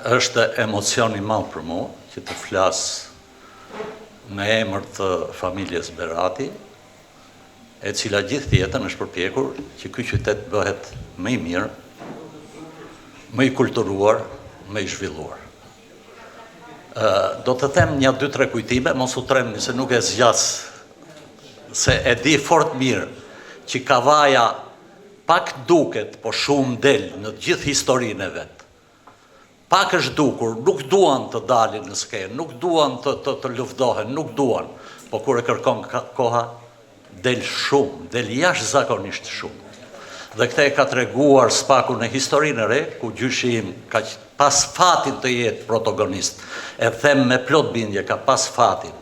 është emocion i madh për mua që të flas në emër të familjes Berati, e cila gjithë jetën është përpjekur që ky qytet bëhet më i mirë, më i kulturuar, më i zhvilluar. Do të them 1-2-3 kujtime, mos u tremni se nuk e zgjas, se e di fort mirë që Kavaja pak duket, po shumë del në gjithë historinë e vetë. Pak është dukur, nuk duan të dalin në skenë, nuk duan të luftohen, nuk duan, po kur e kërkon koha, del shumë, del jashtëzakonisht shumë. Dhe këte e ka treguar spaku në historinë e re, ku gjyshim ka pas fatin të jetë protagonist, e them me plot bindje ka pas fatin,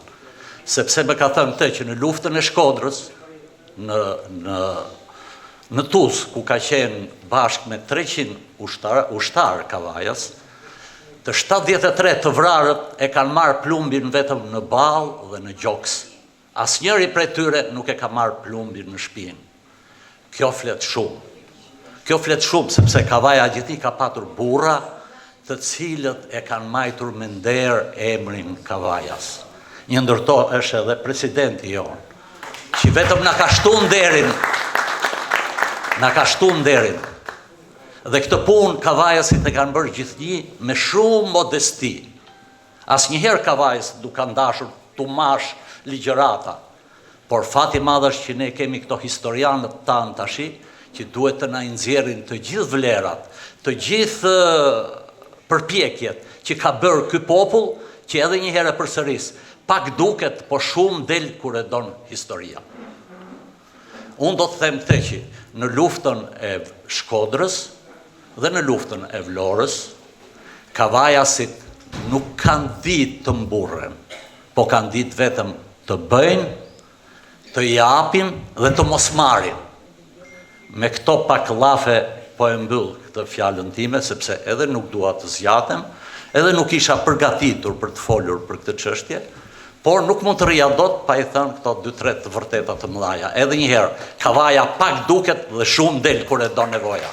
sepse me ka thënë të që në luftën e Shkodrës, në Tuz, ku ka qenë bashkë me 300 ushtar Kavajas, të 73 të vrarët e kanë marrë plumbin vetëm në ballë dhe në gjoks. Asnjëri prej tyre nuk e ka marrë plumbin në shpinë. Kjo flet shumë. Kjo flet shumë sepse Kavaja gjithnjë ka patur burra të cilët e kanë majtur me nder emrin Kavajas. Një ndërto është edhe presidenti jonë, që vetëm na ka shtuar nderin. Dhe këtë punë Kavajasit e kanë bërë gjithnjë me shumë modesti. Asnjëherë Kavajës nuk kanë dashur tu mash ligjërata, por fati i madh është që ne kemi këto historianët tanë tashi, që duhet të na nxjerrin të gjithë vlerat, të gjithë përpjekjet që ka bërë ky popull, që edhe një herë përsëris, pak duket, po shumë del kur e don historia. Unë do të them këtë që në luftën e Shkodrës dhe në luftën e Vlorës, Kavajasit nuk kanë ditë të mburren, po kanë ditë vetëm të bëjnë, të japin dhe të mos marrin. Me këto pak llafe po e mbyll këtë fjalën time, sepse edhe nuk dua të zgjatem, edhe nuk isha përgatitur për të folur për këtë çështje, por nuk mund të rria dot pa i thënë këto 2-3 të vërteta të mëdha. Edhe një herë, Kavaja pak duket dhe shumë del kur e do nevoja.